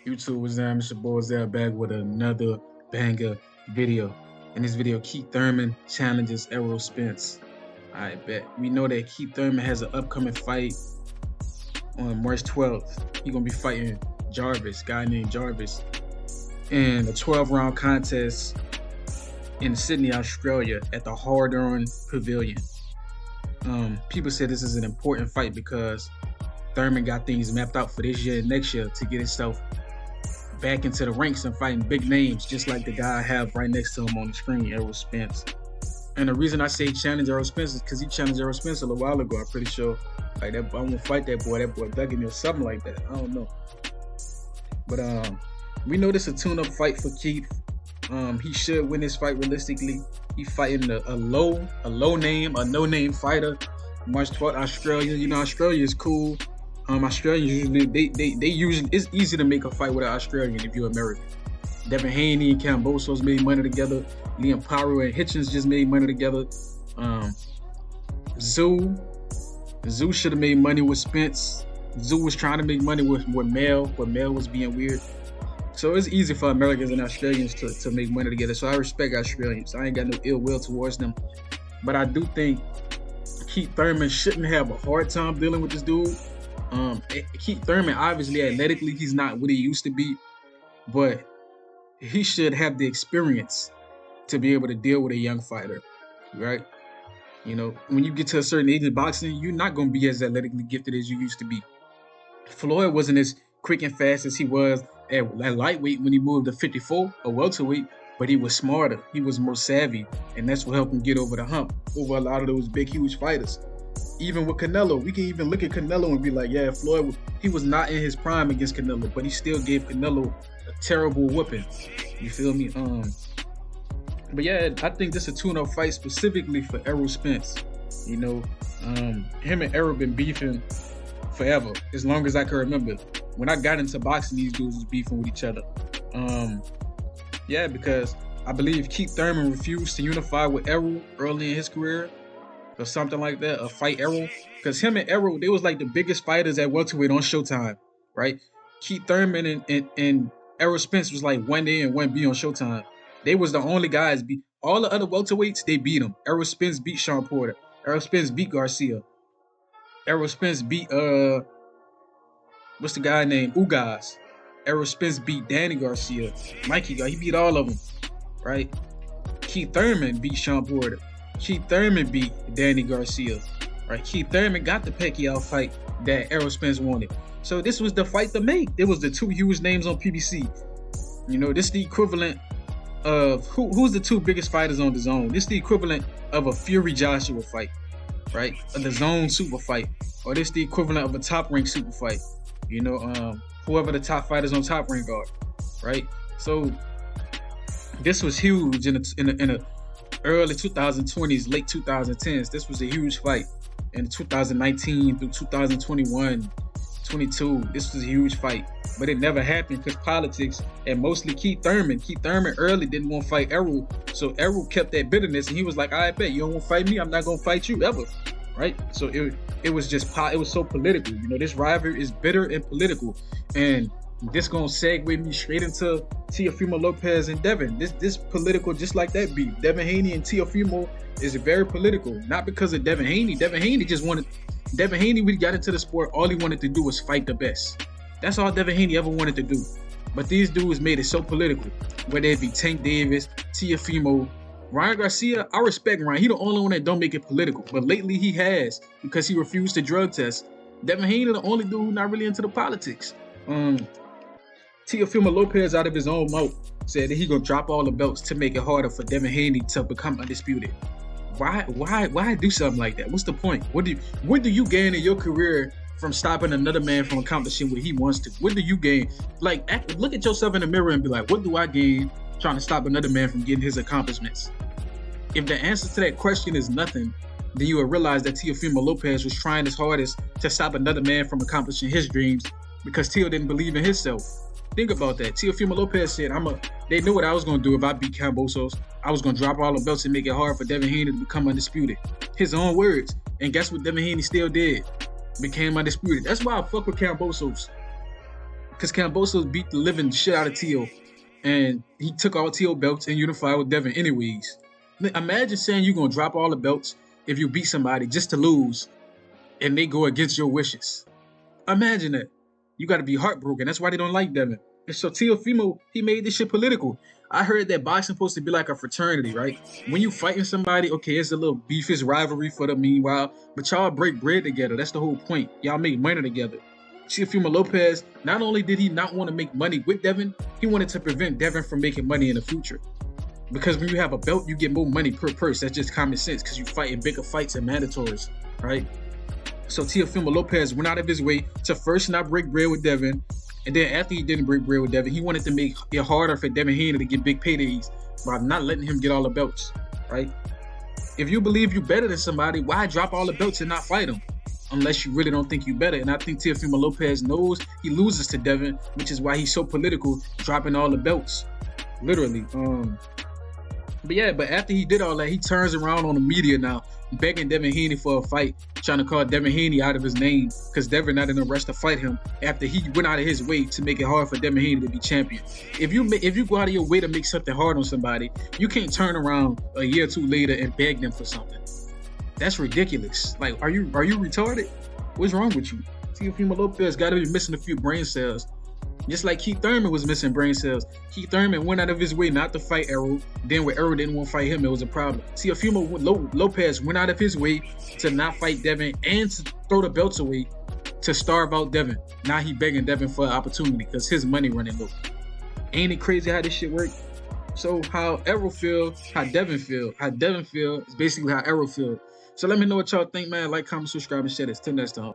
YouTube was there. Mr. Boys there back with another banger video. In this video, Keith Thurman challenges Errol Spence. I bet. We know that Keith Thurman has an upcoming fight on March 12th. He's gonna be fighting Jarvis, a guy named Jarvis, in a 12-round contest in Sydney, Australia, at the Hard-On Pavilion. People said this is an important fight because Thurman got things mapped out for this year and next year to get himself back into the ranks and fighting big names, just like the guy I have right next to him on the screen, Errol Spence. And the reason I say challenge Errol Spence is because he challenged Errol Spence a little while ago. I'm pretty sure, like, that I won't fight that boy. That boy ducking me or something like that. I don't know. But we know this is a tune-up fight for Keith. He should win this fight realistically. He fighting a no-name fighter. March 12th, Australia. You know, Australia is cool. Australians usually they usually, it's easy to make a fight with an Australian if you're American. Devin Haney and Cambosos made money together. Liam Paro and Hitchens just made money together. Zoo should have made money with Spence. Zoo was trying to make money with Mel, but Mel was being weird. So it's easy for Americans and Australians to make money together. So I respect Australians. I ain't got no ill will towards them. But I do think Keith Thurman shouldn't have a hard time dealing with this dude. Keith Thurman, obviously, athletically, he's not what he used to be, but he should have the experience to be able to deal with a young fighter, right? You know, when you get to a certain age in boxing, you're not going to be as athletically gifted as you used to be. Floyd wasn't as quick and fast as he was at lightweight when he moved to 54 or welterweight, but he was smarter, he was more savvy, and that's what helped him get over the hump over a lot of those big, huge fighters. Even with Canelo, we can even look at Canelo and be like, yeah, Floyd, he was not in his prime against Canelo, but he still gave Canelo a terrible whooping. You feel me? But yeah, I think this is a tune-up fight specifically for Errol Spence. You know, him and Errol been beefing forever, as long as I can remember. When I got into boxing, these dudes was beefing with each other. Yeah, because I believe Keith Thurman refused to unify with Errol early in his career, or something like that, or fight Errol. Because him and Errol, they was like the biggest fighters at welterweight on Showtime, right? Keith Thurman and Errol Spence was like 1A and 1B on Showtime. They was the only guys. All the other welterweights, they beat them. Errol Spence beat Sean Porter. Errol Spence beat Garcia. Errol Spence beat, what's the guy named? Ugas. Errol Spence beat Danny Garcia. Mikey, he beat all of them, right? Keith Thurman beat Sean Porter. Keith Thurman beat Danny Garcia, right? Keith Thurman got the Pacquiao fight that Errol Spence wanted. So this was the fight to make. It was the two huge names on PBC. You know, this is the equivalent of, who's the two biggest fighters on the zone? This is the equivalent of a Fury Joshua fight, right? Of the zone super fight. Or this is the equivalent of a top rank super fight. You know, whoever the top fighters on top rank are, right? So this was huge in a early 2020s, late 2010s. This was a huge fight. In 2019 through 2021, 22, this was a huge fight. But it never happened because politics, and mostly Keith Thurman. Keith Thurman early didn't want to fight Errol, so Errol kept that bitterness, and he was like, I bet you don't want to fight me, I'm not going to fight you ever, right? So it was just, it was so political. You know, this rivalry is bitter and political, and this gonna segue me straight into Teofimo Lopez and Devin. This political, just like that beat. Devin Haney and Teofimo is very political. Not because of Devin Haney. Devin Haney, when he got into the sport, all he wanted to do was fight the best. That's all Devin Haney ever wanted to do. But these dudes made it so political. Whether it be Tank Davis, Teofimo, Ryan Garcia, I respect Ryan. He the only one that don't make it political. But lately he has, because he refused to drug test. Devin Haney the only dude who's not really into the politics. Teofimo Lopez, out of his own mouth, said that he gonna drop all the belts to make it harder for Devin Haney to become undisputed. Why do something like that? What's the point? What do you gain in your career from stopping another man from accomplishing what he wants to? What do you gain? Like, look at yourself in the mirror and be like, what do I gain trying to stop another man from getting his accomplishments? If the answer to that question is nothing, then you will realize that Teofimo Lopez was trying his hardest to stop another man from accomplishing his dreams because Teo didn't believe in himself. Think about that. Teofimo Lopez said, they knew what I was going to do if I beat Cambosos. I was going to drop all the belts and make it hard for Devin Haney to become undisputed. His own words. And guess what Devin Haney still did? Became undisputed. That's why I fuck with Cambosos. because Kambosos beat the living shit out of Teo, and he took all Teo belts and unified with Devin anyways. Imagine saying you're gonna drop all the belts if you beat somebody just to lose, and they go against your wishes. Imagine that. You got to be heartbroken. That's why they don't like Devin. And so Teofimo, he made this shit political. I heard that boxing supposed to be like a fraternity, right? When you fighting somebody, okay, it's a little beef, it's rivalry for the meanwhile, but y'all break bread together. That's the whole point. Y'all make money together. Teofimo Lopez, not only did he not want to make money with Devin, he wanted to prevent Devin from making money in the future. Because when you have a belt, you get more money per purse. That's just common sense because you fight in bigger fights and mandatories, right? So Teofimo Lopez went out of his way to first not break bread with Devin, and then after he didn't break bread with Devin, he wanted to make it harder for Devin Haney to get big paydays by not letting him get all the belts, right? If you believe you're better than somebody, why drop all the belts and not fight them? Unless you really don't think you're better. And I think Teofimo Lopez knows he loses to Devin, which is why he's so political, dropping all the belts. Literally. But after he did all that, he turns around on the media now, begging Devin Haney for a fight, trying to call Devin Haney out of his name because Devin not in a rush to fight him after he went out of his way to make it hard for Devin Haney to be champion. If you go out of your way to make something hard on somebody, you can't turn around a year or two later and beg them for something. That's ridiculous. Like, are you retarded? What's wrong with you? Teofimo Lopez got to be missing a few brain cells. Just like Keith Thurman was missing brain cells. Keith Thurman went out of his way not to fight Errol. Then when Errol didn't want to fight him, it was a problem. Teofimo Lopez went out of his way to not fight Devin and to throw the belts away to starve out Devin. Now he begging Devin for an opportunity because his money running low. Ain't it crazy how this shit work? So how Errol feel, how Devin feel. How Devin feel is basically how Errol feel. So let me know what y'all think, man. Like, comment, subscribe, and share this. Till next time.